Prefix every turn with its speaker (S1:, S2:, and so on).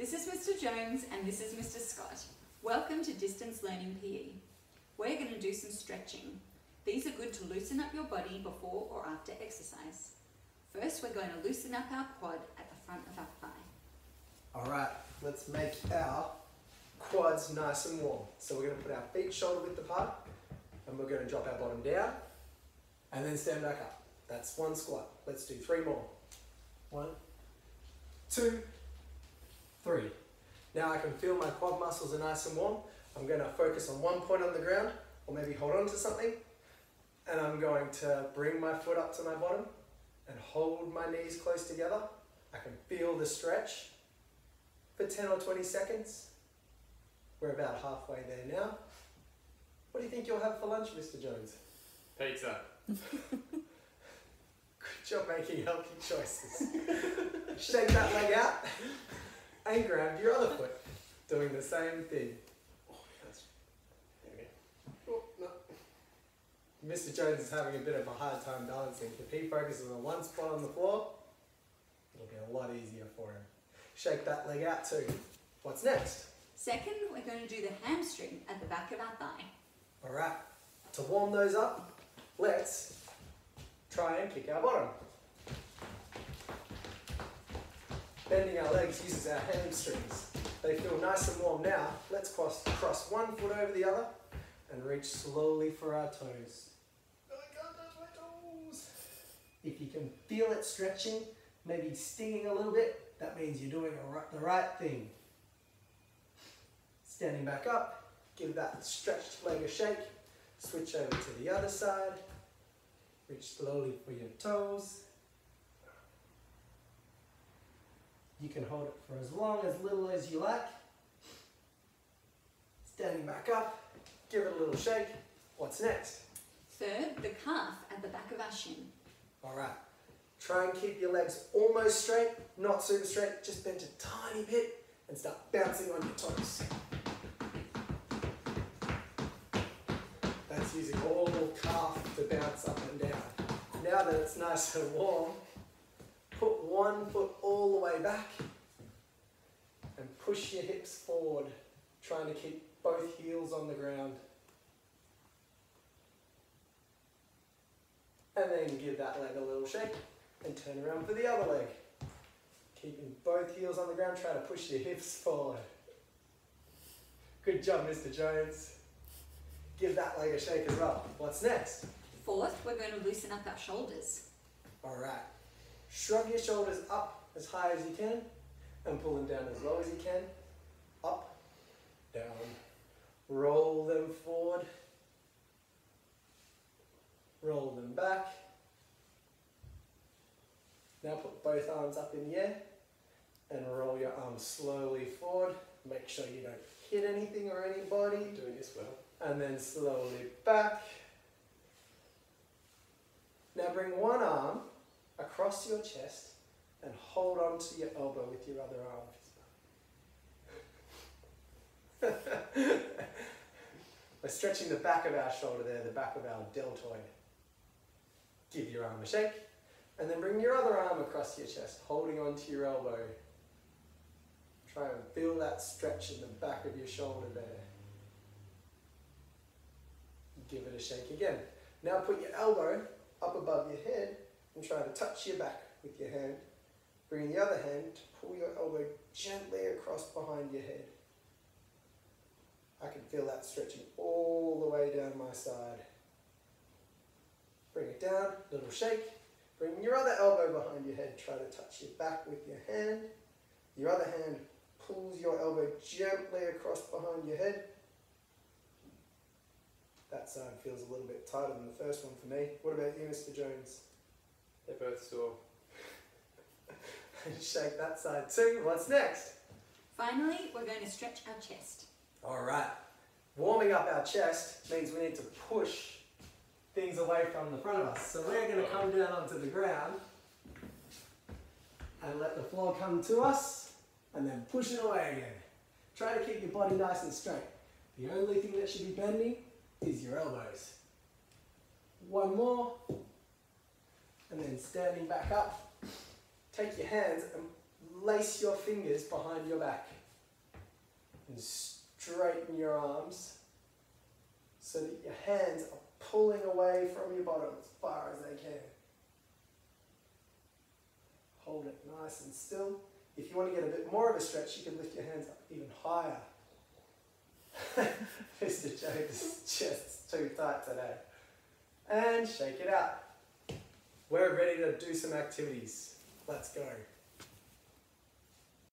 S1: This is Mr. Jones and this is Mr. Scott. Welcome to Distance Learning PE. We're going to do some stretching. These are good to loosen up your body before or after exercise. First, we're going to loosen up our quad at the front of our thigh.
S2: Alright, let's make our quads nice and warm. So we're going to put our feet shoulder width apart and we're going to drop our bottom down and then stand back up. That's one squat. Let's do 3 more. 1, 2, 3. Now I can feel my quad muscles are nice and warm. I'm going to focus on one point on the ground or maybe hold on to something, and I'm going to bring my foot up to my bottom and hold my knees close together. I can feel the stretch for 10 or 20 seconds. We're about halfway there now. What do you think you'll have for lunch, Mr. Jones?
S3: Pizza.
S2: Good job making healthy choices. Shake that leg out and grab your other foot, doing the same thing. Oh, yes. There we go. Oh, no. Mr. Jones is having a bit of a hard time balancing. If he focuses on one spot on the floor, it'll be a lot easier for him. Shake that leg out too. What's next?
S1: Second, we're going to do the hamstring at the back of our thigh.
S2: Alright, to warm those up, let's try and kick our bottom. Bending our legs uses our hamstrings. They feel nice and warm now. Let's cross one foot over the other and reach slowly for our toes. Oh, I can't touch my toes. If you can feel it stretching, maybe stinging a little bit, that means you're doing the right thing. Standing back up, give that stretched leg a shake. Switch over to the other side. Reach slowly for your toes. You can hold it for as long, as little as you like. Standing back up, give it a little shake. What's next?
S1: Third, the calf at the back of our shin.
S2: Alright, try and keep your legs almost straight, not super straight, just bend a tiny bit and start bouncing on your toes. That's using all calf to bounce up and down. Now that it's nice and warm, put one foot all the way back and push your hips forward, trying to keep both heels on the ground. And then give that leg a little shake and turn around for the other leg. Keeping both heels on the ground, try to push your hips forward. Good job, Mr. Jones. Give that leg a shake as well. What's next?
S1: Fourth, we're going to loosen up our shoulders.
S2: Alright. Shrug your shoulders up as high as you can and pull them down as low as you can. Up, down. Roll them forward. Roll them back. Now put both arms up in the air and roll your arms slowly forward. Make sure you don't hit anything or anybody.
S3: Doing this well.
S2: And then slowly back. Now bring one arm across your chest and hold on to your elbow with your other arm. We're stretching the back of our shoulder there, the back of our deltoid. Give your arm a shake and then bring your other arm across your chest, holding onto your elbow. Try and feel that stretch in the back of your shoulder there. Give it a shake again. Now put your elbow up above your head and try to touch your back with your hand. Bring the other hand to pull your elbow gently across behind your head. I can feel that stretching all the way down my side. Bring it down, little shake. Bring your other elbow behind your head. Try to touch your back with your hand. Your other hand pulls your elbow gently across behind your head. That side feels a little bit tighter than the first one for me. What about you, Mr. Jones?
S3: They're both sore.
S2: Shake that side too. What's next?
S1: Finally, we're going to stretch our chest.
S2: Alright. Warming up our chest means we need to push things away from the front of us. So we're going to come down onto the ground and let the floor come to us and then push it away again. Try to keep your body nice and straight. The only thing that should be bending is your elbows. One more, and then standing back up, take your hands and lace your fingers behind your back and straighten your arms so that your hands are pulling away from your bottom as far as they can. Hold it nice and still. If you want to get a bit more of a stretch, you can lift your hands up even higher. Mr. James' chest's too tight today. And shake it out. We're ready to do some activities. Let's go.